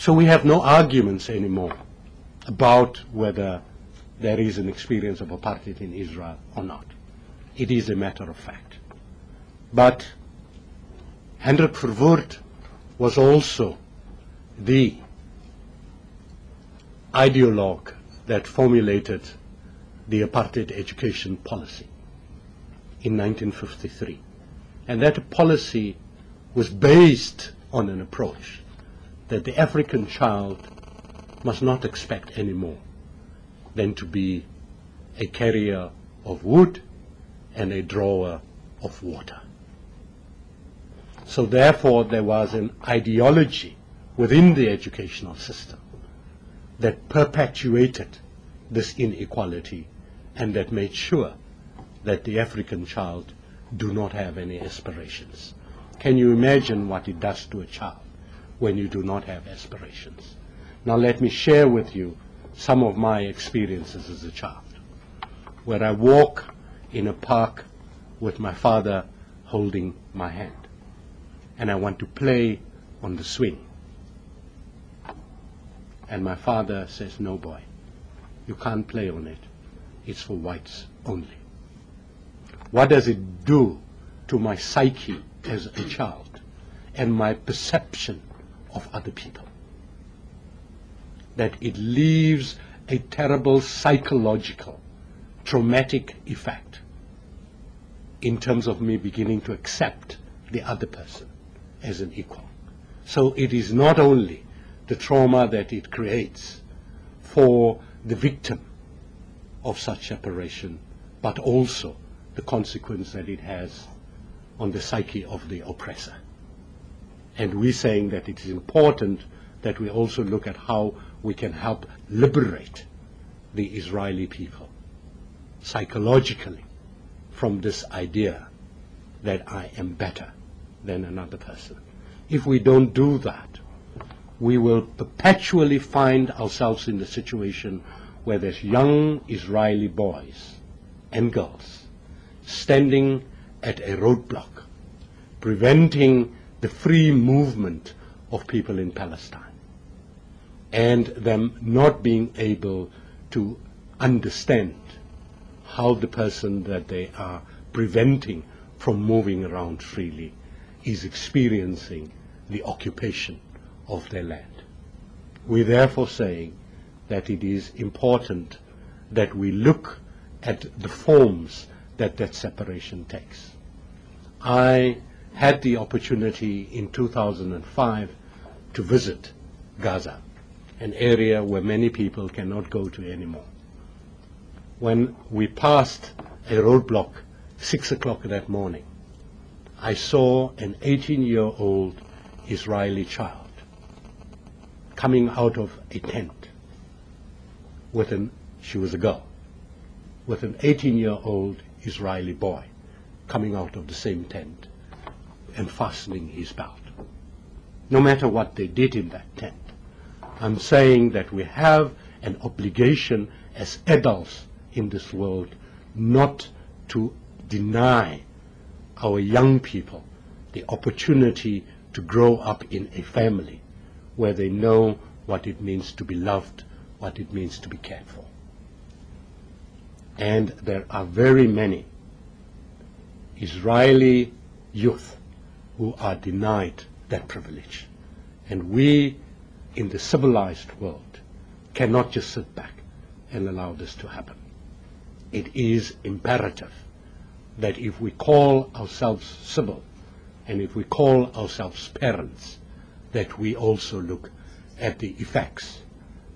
So we have no arguments anymore about whether there is an experience of apartheid in Israel or not. It is a matter of fact. But Hendrik Verwoerd was also the ideologue that formulated the apartheid education policy in 1953. And that policy was based on an approach that the African child must not expect any more than to be a carrier of wood and a drawer of water. So therefore there was an ideology within the educational system that perpetuated this inequality and that made sure that the African child do not have any aspirations. Can you imagine what it does to a child when you do not have aspirations? Now let me share with you some of my experiences as a child, where I walk in a park with my father holding my hand, and I want to play on the swing. And my father says, "No, boy, you can't play on it. It's for whites only." What does it do to my psyche as a child and my perception of other people? That it leaves a terrible psychological, traumatic effect in terms of me beginning to accept the other person as an equal. So it is not only the trauma that it creates for the victim of such separation, but also the consequence that it has on the psyche of the oppressor. And we're saying that it is important that we also look at how we can help liberate the Israeli people psychologically from this idea that I am better than another person. If we don't do that, we will perpetually find ourselves in the situation where there's young Israeli boys and girls standing at a roadblock, preventing the free movement of people in Palestine, and them not being able to understand how the person that they are preventing from moving around freely is experiencing the occupation of their land. We're therefore saying that it is important that we look at the forms that that separation takes. I had the opportunity in 2005 to visit Gaza, an area where many people cannot go to anymore. When we passed a roadblock 6 o'clock that morning, I saw an 18-year-old Israeli child coming out of a tent she was a girl, with an 18-year-old Israeli boy coming out of the same tent and fastening his belt. No matter what they did in that tent, I'm saying that we have an obligation as adults in this world not to deny our young people the opportunity to grow up in a family where they know what it means to be loved, what it means to be cared for. And there are very many Israeli youth who are denied that privilege. And we, in the civilized world, cannot just sit back and allow this to happen. It is imperative that if we call ourselves civil, and if we call ourselves parents, that we also look at the effects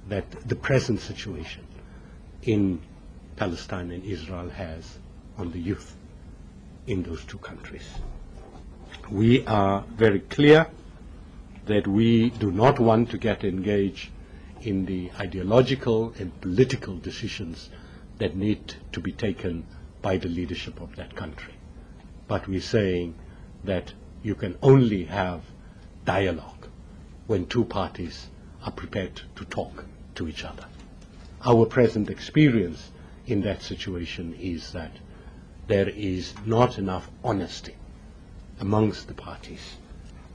that the present situation in Palestine and Israel has on the youth in those two countries. We are very clear that we do not want to get engaged in the ideological and political decisions that need to be taken by the leadership of that country. But we're saying that you can only have dialogue when two parties are prepared to talk to each other. Our present experience in that situation is that there is not enough honesty amongst the parties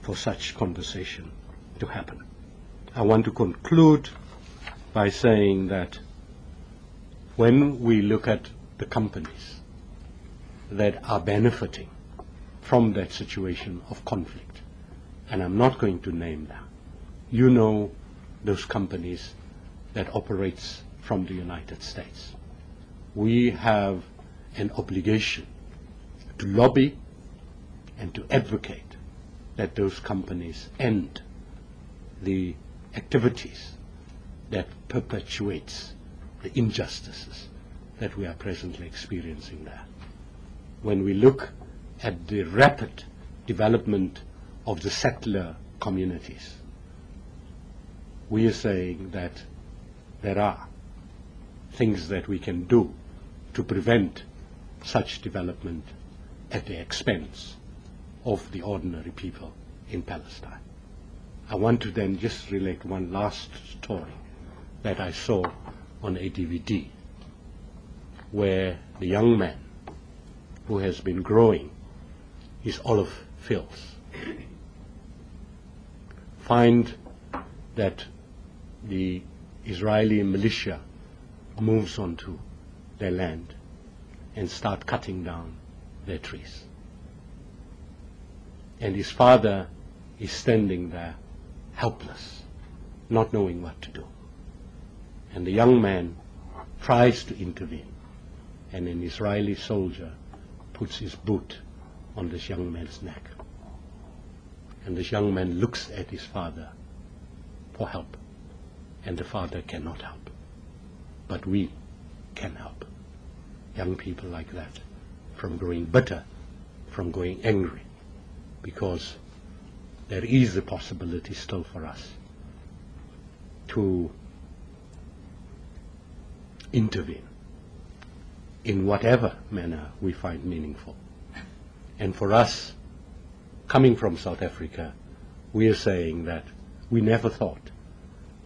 for such conversation to happen. I want to conclude by saying that when we look at the companies that are benefiting from that situation of conflict, and I'm not going to name them, you know those companies that operates from the United States. We have an obligation to lobby and to advocate that those companies end the activities that perpetuates the injustices that we are presently experiencing there. When we look at the rapid development of the settler communities, we are saying that there are things that we can do to prevent such development at the expense of the ordinary people in Palestine. I want to then just relate one last story that I saw on a DVD, where the young man who has been growing his olive fields find that the Israeli militia moves onto their land and start cutting down their trees. And his father is standing there helpless, not knowing what to do. And the young man tries to intervene, and an Israeli soldier puts his boot on this young man's neck. And this young man looks at his father for help, and the father cannot help. But we can help young people like that from growing bitter, from going angry, because there is a possibility still for us to intervene in whatever manner we find meaningful. And for us, coming from South Africa, we are saying that we never thought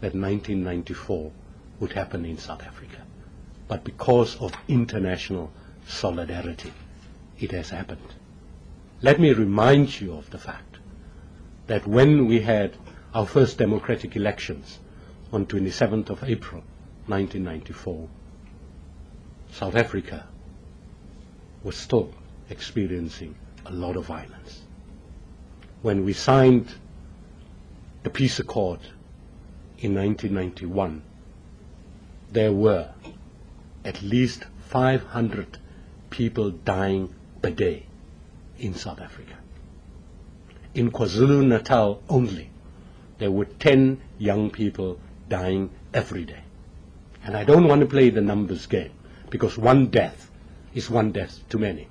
that 1994 would happen in South Africa. But because of international solidarity, it has happened. Let me remind you of the fact that when we had our first democratic elections on 27th of April 1994, South Africa was still experiencing a lot of violence. When we signed the peace accord in 1991, there were at least 500 people dying per day in South Africa. In KwaZulu-Natal only, there were 10 young people dying every day. And I don't want to play the numbers game, because one death is one death too many.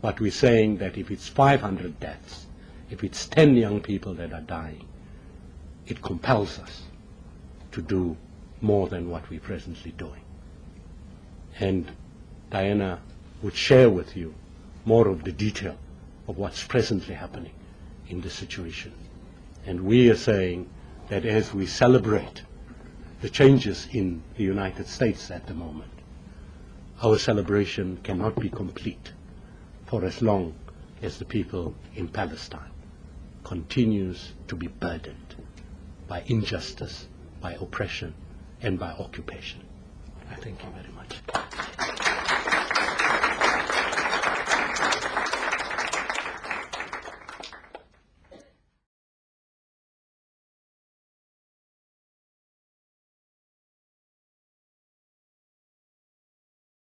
But we're saying that if it's 500 deaths, if it's 10 young people that are dying, it compels us to do more than what we're presently doing. And Diana would share with you more of the detail of what's presently happening in this situation. And we are saying that as we celebrate the changes in the United States at the moment, our celebration cannot be complete for as long as the people in Palestine continues to be burdened by injustice, by oppression, and by occupation. I thank you very much.